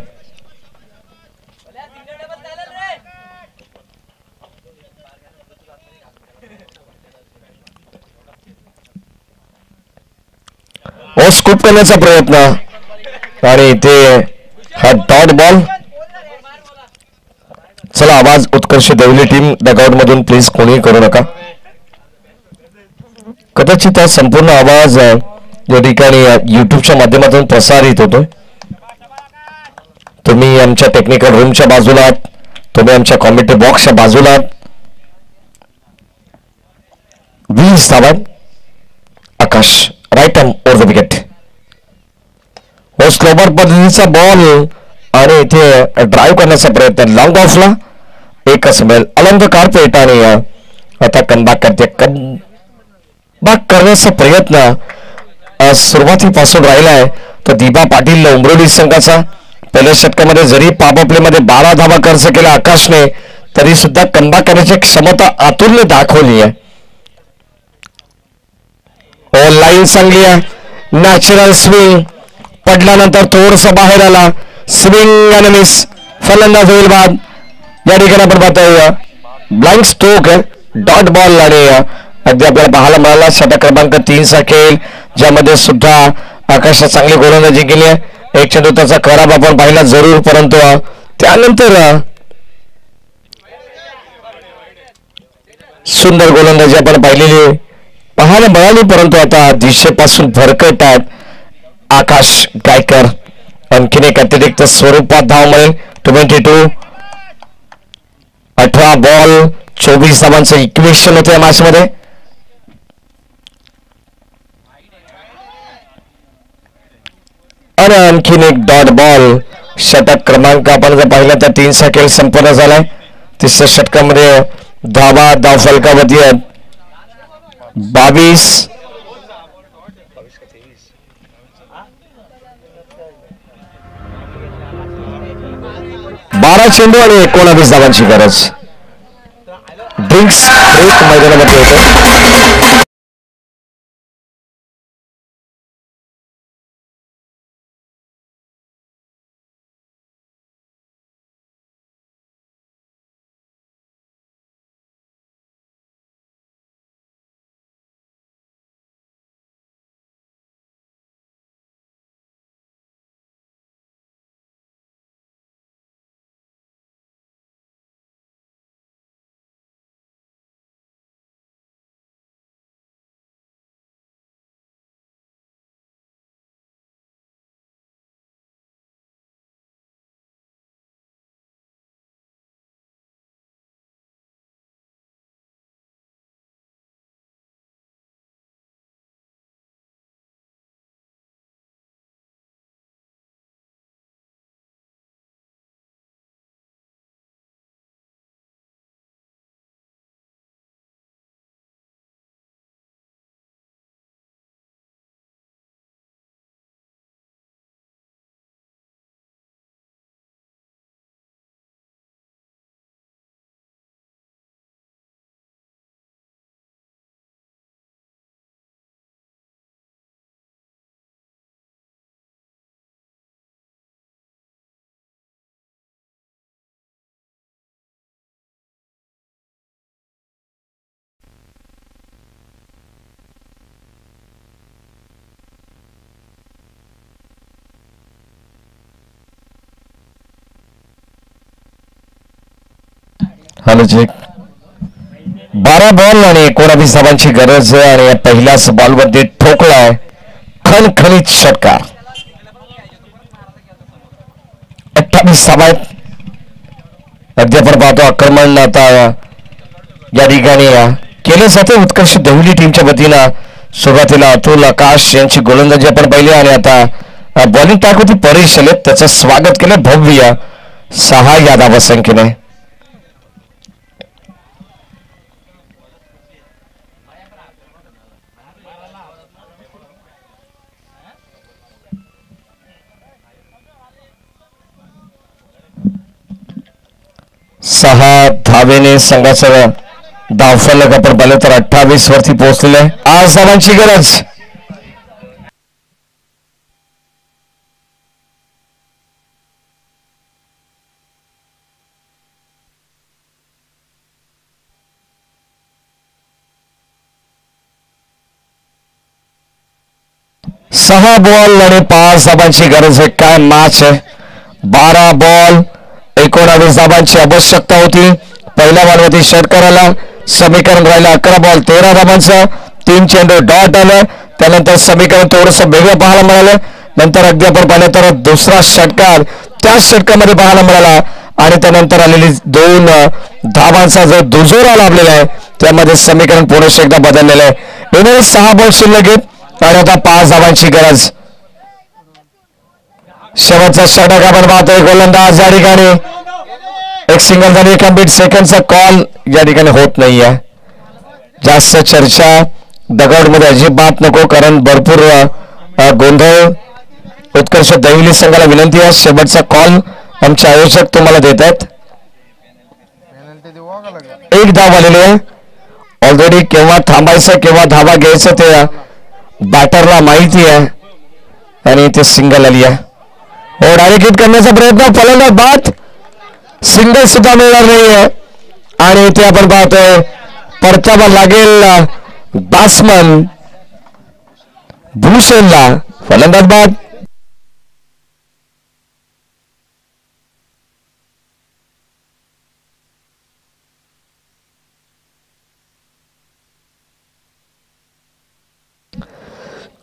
Speaker 1: स्कूप करण्याचा प्रयत्न आणि ते हा डॉट बॉल. चला आवाज उत्कर्ष देवली टीम डगआउट मधून प्लीज कोणी करू नका. कदाचित हा संपूर्ण आवाज या ठिकाणी युट्यूबच्या माध्यमातून प्रसारित होतोय. तुम्ही आमच्या टेक्निकल रूमच्या बाजूला, तुम्ही आमच्या कॉमेंट्री बॉक्सच्या बाजूला. 20 धावा. Akash right arm over the wicket. हो, स्लोबर पद्धतीचा बॉल आणि इथे ड्राईव्ह करण्याचा प्रयत्न लॉंग ऑफला एकच मिळेल अलंग कार्पेट आणि आता कमबॅक करण्याचा प्रयत्न सुरुवातीपासून राहिलाय तो दिबा पाटील उमरोली संघाचा. पहिल्या षटकामध्ये जरी पॉवर प्ले मध्ये 12 धावा खर्च केला आकाशने तरी सुद्धा कमबॅक करण्याची क्षमता अतुलने दाखवली आहे. लाईन चांगली आहे. नॅचरल स्विंग पडल्यानंतर थोडस बाहेर आला. स्विंग आणि मिस. फलंदाज होईल बाद. या ठिकाणी आपण पाहतोय ब्लँक स्ट्रोक डॉट बॉल आणि अगदी आपल्याला पाहायला मिळाला षटक क्रमांक 3 चा खेळ ज्यामध्ये सुद्धा आकाशने चांगली गोलंदाजी केली आहे. एक चेंडू त्याचा खराब आपण पाहिला जरूर परंतु त्यानंतर सुंदर गोलंदाजी आपण पाहिलेली पाहायला मिळाली परंतु आता दिशेपासून भरकटतात आकाश गायकर. आणखीन एक अतिरिक्त स्वरूपात धाव मिळेल. 22 18 बॉल 24 धावांचं इक्वेशन होतं या मॅच मध्ये. आणि आणखीन एक डॉट बॉल. षटक क्रमांक आपण जर पाहिलं तर 3 चा खेळ संपन्न झालाय. 3ऱ्या षटकामध्ये धावा धाव फलकावरती आहेत 22. 12 चेंडू आणि 19 धावांची गरज. ड्रिंक्स ब्रेक मैदानामध्ये होतो. हॅलो चेक 12 बॉल आणि 19 धावांची गरज आहे आणि या पहिल्याच बॉलवरती ठोकलाय खणखणीत षटकार. 28 धावा अगदी आपण पाहतो आक्रमण आता या ठिकाणी केले जाते उत्कर्ष देवली टीमच्या वतीनं. सुरुवातीला अतुल आकाश यांची गोलंदाजी आपण पाहिली आणि आता बॉलिंग टाक होती परेश आले त्याचं स्वागत केलं भव्य 6 या धावा संख्येने. सहा धावेने संघाचं धावफलक आपण पाहिलं तर 28 वरती पोहोचलेलं आहे. 8 धावांची गरज. सहा बॉल आणि 5 धावांची गरज आहे. काय मॅच आहे. 12 बॉल 19 धावांची आवश्यकता होती. पहिल्या बॉलवरती षटकाराला समीकरण राहिलं 11 बॉल 13 धावांचं. 3 चेंडू डॉट आलं. त्यानंतर समीकरण थोडंसं वेगळं पाहायला मिळालं. नंतर अगदी आपण पाहिलं तर दुसरा षटकार त्याच षटकामध्ये पाहायला मिळाला आणि त्यानंतर आलेली 2 धावांचा जो दुजोरा लाभलेला आहे त्यामध्ये समीकरण पुन्हा एकदा बदललेलं आहे. येणारे 6 बॉल शिल्लक आहेत आणि आता 5 धावांची गरज. शेवटचा षटक आपण पाहतोय. गोलंदाज या ठिकाणी एक सिंगल झाली. कंप्लीट सेकंडचा कॉल या ठिकाणी होत नाहीये. जास्त चर्चा दगडमध्ये अजिबात नको कारण भरपूर गोंधळ. उत्कर्ष दैवली संघाला विनंती आहे शेवटचा कॉल आमचे आयोजक तुम्हाला देत आहेत. 1 धाव आलेली आहे ऑलरेडी. केव्हा थांबायचं केव्हा धावा घ्यायचं ते बॅटरला माहिती आहे आणि ते सिंगल आली आहे. हो डायरेक्ट हिट करण्याचा प्रयत्न फलंदाज बाद. सिंगल सुद्धा मिळणार नाहीये आणि इथे आपण पाहतोय परतावा लागेल बॅट्समन भूषणला. फलंदाज बाद.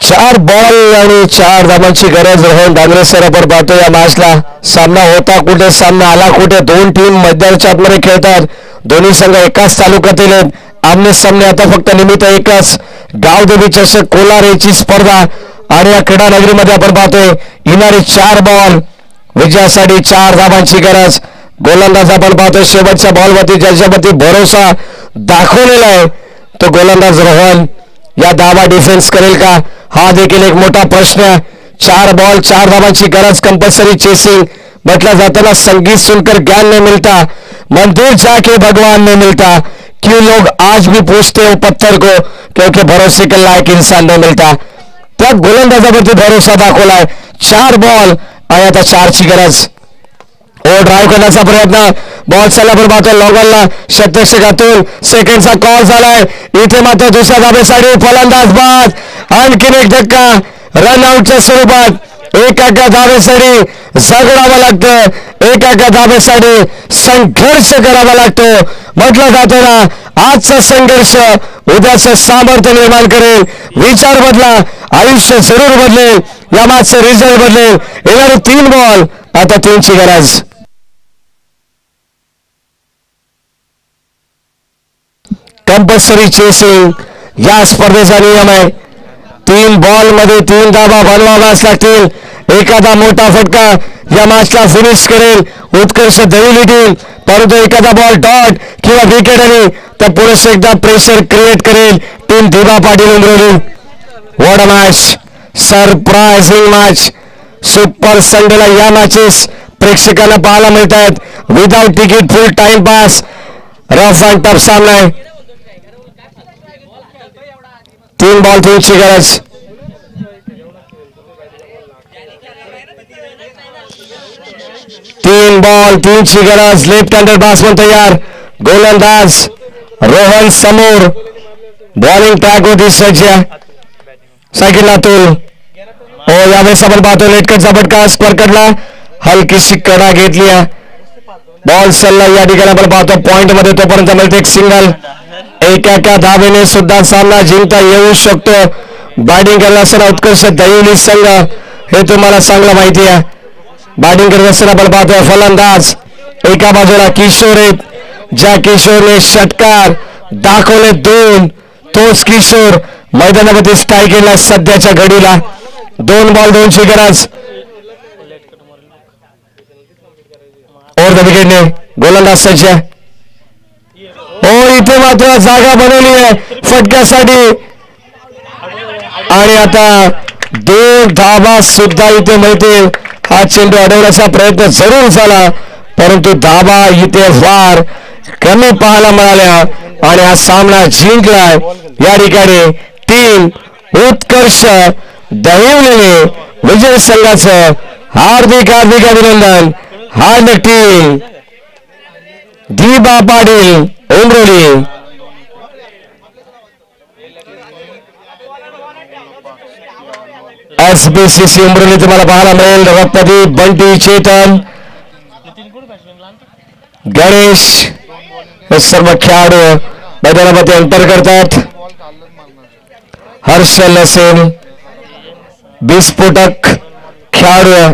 Speaker 1: चार बॉल आणि 4 धावांची गरज. रोहन डांगरे सर आपण पाहतो या मॅचला सामना होता कुठे सामना आला कुठे. 2 टीम मैदानाच्या आतमध्ये खेळतात. दोन्ही संघ एकाच तालुक्यातील आहेत. आमने सामने आता फक्त निमित्त एकच गावदेवी चषक कोलारेची स्पर्धा आणि या क्रीडा नगरीमध्ये आपण पाहतोय येणारे 4 बॉल विजयासाठी 4 धावांची गरज. गोलंदाज आपण पाहतोय शेवटच्या बॉलवरती ज्याच्यावरती भरोसा दाखवलेला आहे तो गोलंदाज रोहन. या धावा डिफेन्स करेल का हा देखील एक मोठा प्रश्न. 4 बॉल 4 धावांची गरज. कंपल्सरी चेसिंग म्हटलं जाताना संगीत सुनकर ज्ञान नहीं मिलता मंदिर जाके भगवान नहीं मिलता. क्यों लोग आज भी पूछते हो पत्थर को क्योंकि भरोसे के लायक इंसान नहीं मिलता. त्या गोलंदाजावरती भरोसा दाखवलाय. 4 बॉल आणि आता 4 ची गरज. ओ ड्राईव्ह करण्याचा प्रयत्न. बॉल चला पण पाहतो लॉगलला शतक्षकातून सेकंडचा कॉल झालाय. इथे मात्र दुसऱ्या धाबेसाठी फलंदाज बाद. आणखीन एक धक्का रनआउटच्या स्वरूपात. एका धाबेसाठी झगडावं लागतं. एका धाबेसाठी संघर्ष करावा लागतो. म्हटलं जातं ना आजचा संघर्ष उद्याचं सामर्थ्य निर्माण करेल. विचार बदला आयुष्य जरूर बदलेल. या मॅचचा रिझल्ट बदलेल. येणारे 3 बॉल आता 3 ची गरज. कंपल्सरी चेसिंग या स्पर्धेचा नियम आहे. 3 बॉल मध्ये 3 धावा बनवाव्याच लागतील. एखादा मोठा फटका या मॅचला फिनिश करेल उत्कर्ष देवली टीम. परंतु एखादा बॉल डॉट किंवा विकेट आली तर पुरुष एकदा प्रेशर क्रिएट करेल टीम दिवा Patil Umroli. What a match. Surprising match. Super संडेला या मॅचेस प्रेक्षकांना पाहायला मिळत आहेत. Without ticket full time pass rough and tough सामना आहे. 3 बॉल 3 ची गरज. तीन बॉल 3 ची गरज. लेफ्ट हँडेड बॅट्समन तयार. गोलंदाज रोहन समोर. बॉलिंग ट्रॅक होती सज्ज. सायकल अतुल. हो यावेळेस आपण पाहतो लेटकटचा फटका स्पर्कटला हलकीशी कडा घेतली. बॉल सल्ला या ठिकाणी आपण पाहतो पॉइंट मध्ये तोपर्यंत मिळते एक सिंगल. एका धावेने सुद्धा सामना जिंकता येऊ शकतो. बॅटिंग करत असताना उत्कर्ष दहिवली संघ हे तुम्हाला चांगलं माहिती आहे. बॅटिंग करत असताना आपण पाहतोय फलंदाज एका बाजूला किशोर आहेत. ज्या किशोरने षटकार दाखवले 2, तोच किशोर मैदानामध्ये स्ट्राईक केला सध्याच्या घडीला. 2 बॉल 2ची गरज. ओव्हर द विकेटने गोलंदाज सज्ज. हो इथे मात्र जागा बनवली आहे फटक्यासाठी आणि आता 2 धाबा सुद्धा इथे मिळतील. हा चेंडू अडवण्याचा प्रयत्न जरूर झाला परंतु धाबा इथे फार कमी पाहायला मिळाल्या आणि हा सामना जिंकलाय या ठिकाणी टीम उत्कर्ष दहिवलेले विजय संघाचं हार्दिक अभिनंदन. हार्दिक टीम दीपा पाटील उमरोली. SBCC उमरोली तुम्हाला पाहायला मिळेल. रत्नदीप, बंटी, चेतन, गणेश हे सर्व खेळाडू मैदानामध्ये एंटर करतात. हर्षल असेल विस्फोटक खेळाडू.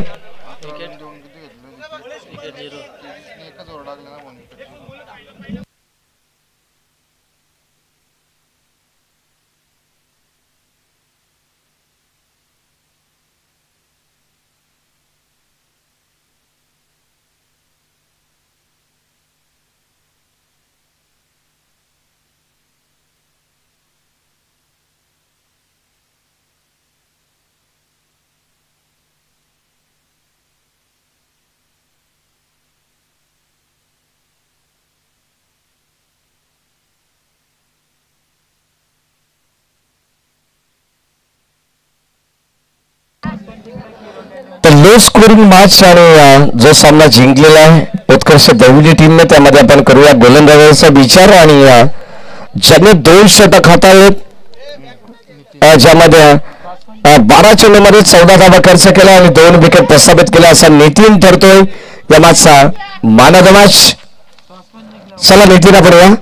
Speaker 1: लो स्कोरिंग मॅच आणि जो सामना जिंकलेला आहे उत्कर्ष दहिवली टीमने त्यामध्ये आपण करूया गोलंदाजाचा विचार. आणि ज्यांनी 2 षटक हाताळलेत ज्यामध्ये 12 चेंडूमध्ये 14 धावा खर्च केला आणि 2 विकेट प्रस्थापित केला असा नितीन ठरतोय या मॅचचा मॅन ऑफ द मॅच. चला नितीन आपण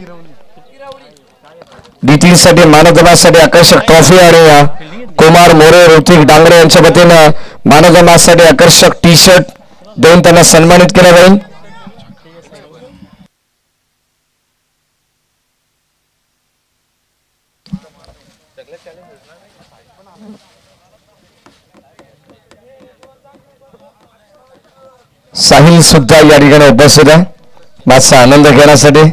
Speaker 1: नितीन साठी मॅन ऑफ द मॅच साठी आकर्षक ट्रॉफी आणि कुमार मोरे, ऋतिक डांगरे यांच्या वतीनं मॅन ऑफ द मॅच साठी आकर्षक टी शर्ट देऊन त्यांना सन्मानित केलं जाईल. साहिल सुद्धा या ठिकाणी उपस्थित आहे मॅचचा आनंद घेण्यासाठी.